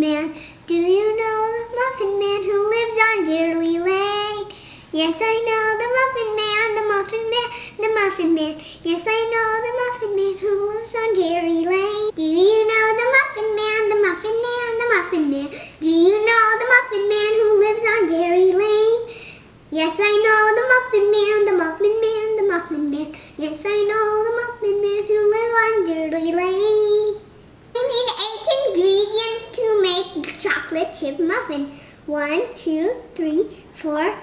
Man? Do you know the Muffin Man who lives on Dearly Lane? Yes, I know the Muffin Man, the Muffin Man, the Muffin Man. Yes, I know the Muffin Man who lives on Dearly Lane. Do you know the Muffin Man, the Muffin Man, the Muffin Man? Do you know the Muffin Man who lives on Dairy Lane? Yes, I know the Muffin Man, the Muffin Man, the Muffin Man. Yes, I know the Muffin Man who lives on Dairy Lane. We need 8 ingredients to make chocolate chip muffin. 1, 2, 3, 4,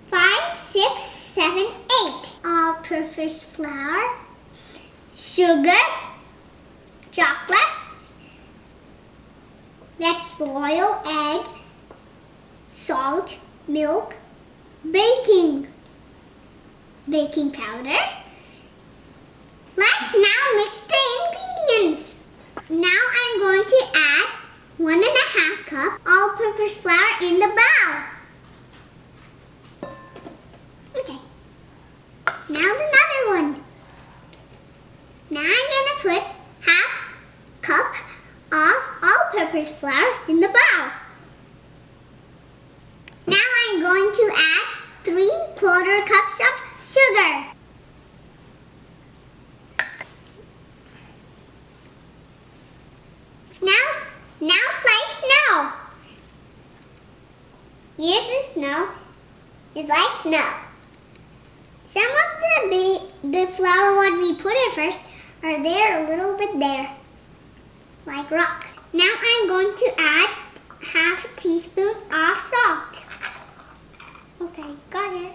5, 6, 7, 8. All-purpose flour, sugar, chocolate, vegetable oil, egg, salt, milk, baking powder. Let's now mix the ingredients. Now I'm going to add 1½ cup all-purpose flour in the bowl. Okay. Now another one. Now I'm going to put ½ cup of all-purpose flour in the bowl. Now I'm going to add 3/4 cups of sugar. Now like snow. Here's the snow. It's like snow. Some of the flour what we put in first are there a little bit there, like rocks. Now I'm going to add ½ teaspoon of salt. Okay, got it.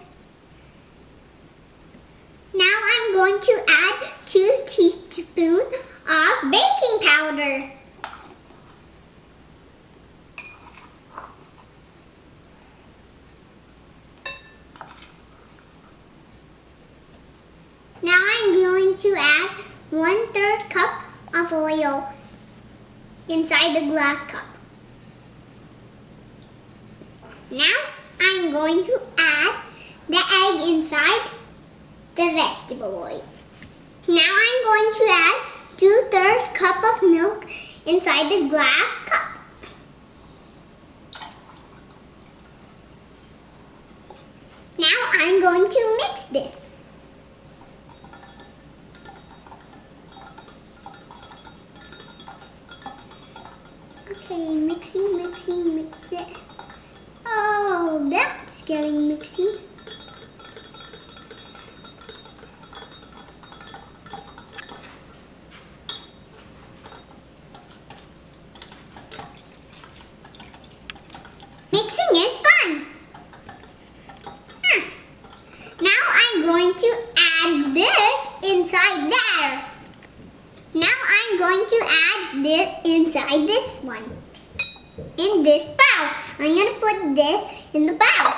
Now I'm going to add 2 teaspoons of baking powder. Now I'm going to add 1/3 cup of oil inside the glass cup. Now I'm going to add the egg inside the vegetable oil. Now I'm going to add 2/3 cup of milk inside the glass cup. Now I'm going to mix this. Okay, mix it. Oh, that's getting mixy. Mixing is fun. Now I'm going to add this inside there. Now I'm going to add this inside this one. In this bowl. I'm going to put this in the bowl.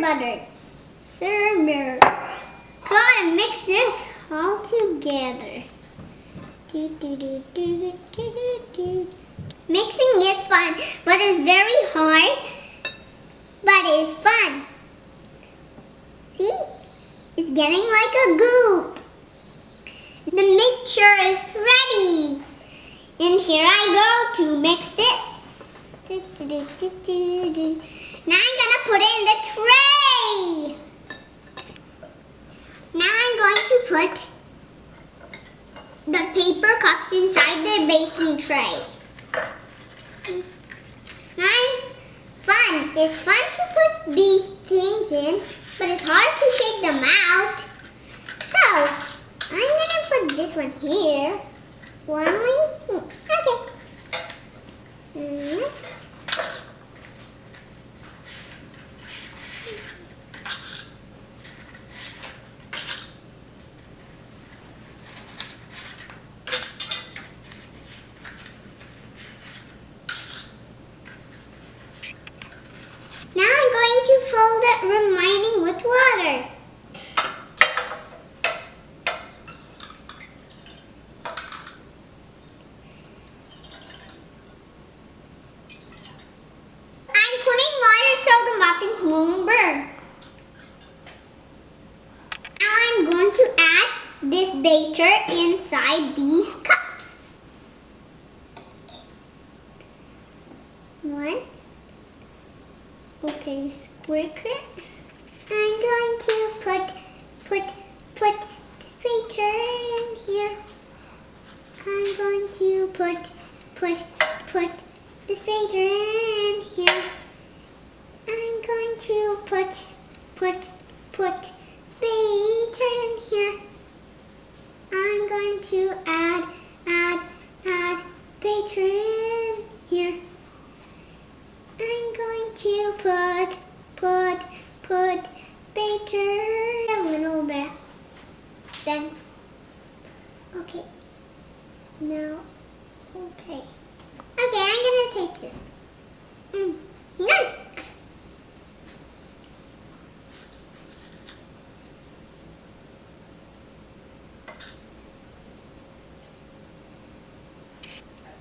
Butter. Simmer. Gotta mix this all together. Mixing is fun, but it's very hard. But it's fun. See? It's getting like a goo. The mixture is ready. And here I go to mix this. Now I'm going to put it in the tray. Now I'm going to put the paper cups inside the baking tray. It's fun to put these things in, but it's hard to take them out. So, I'm going to put this one here. Okay. Now I'm going to fold it, remaining with water. batter inside these cups. 1. Okay, squirt it. I'm going to put this batter in here. I'm going to put this batter in here. I'm going to put batter in here. I'm going to add batter in here. I'm going to put batter a little bit. Then, okay. Now, okay. Okay, I'm gonna taste this. Nuts!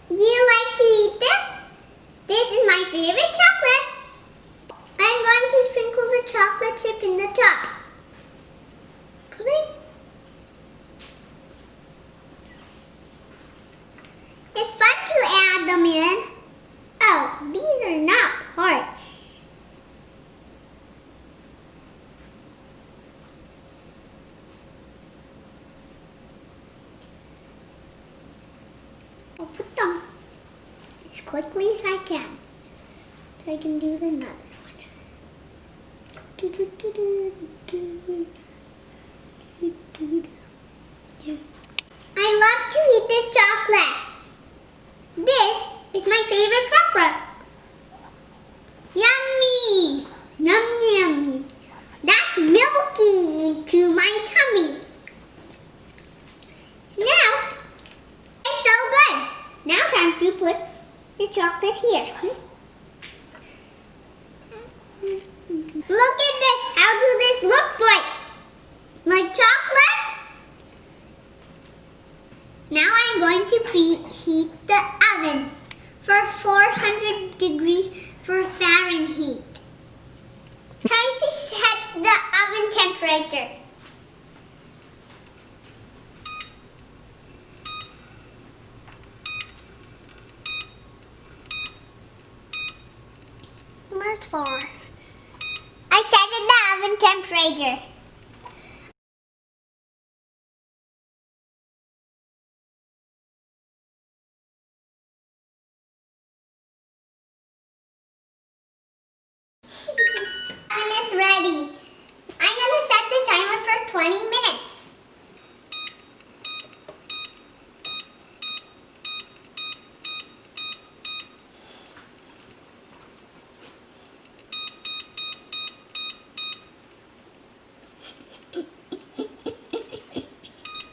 Do you like to eat this? This is my favorite chocolate. I'm going to sprinkle the chocolate chip in the top. Pudding. It's fun to add them in. Oh, these are not parts. I'll put them as quickly as I can, so I can do the another one. I love to eat this chocolate. This is my favorite chocolate. Yummy! Yum, yum. That's milky into my tummy. Now, it's so good. Now time to put the chocolate here. Look at this. How do this look like? Like chocolate? Now I'm going to preheat the oven for 400 degrees for Fahrenheit. Time to set the oven temperature. Where's 4? I set the oven temperature. Oven is ready. I'm going to set the timer for 20 minutes.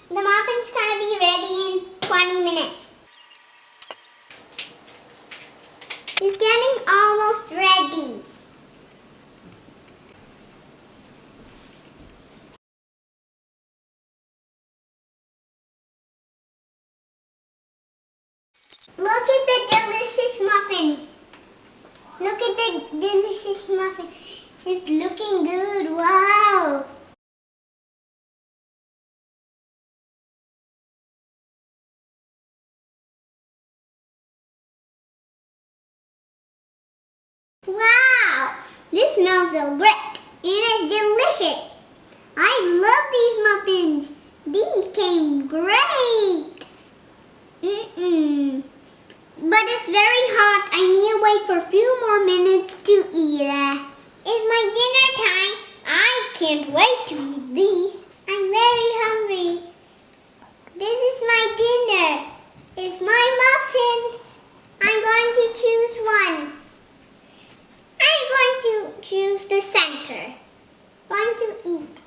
The muffin's going to be ready in 20 minutes. It's getting almost ready. Look at the delicious muffin. Look at the delicious muffin. It's looking good. Wow. Wow. This smells so great. And it's delicious. I love these muffins. These came great. But it's very hot. I need to wait for a few more minutes to eat it. It's my dinner time. I can't wait to eat these. I'm very hungry. This is my dinner. It's my muffins. I'm going to choose one. I'm going to choose the center. Going to eat.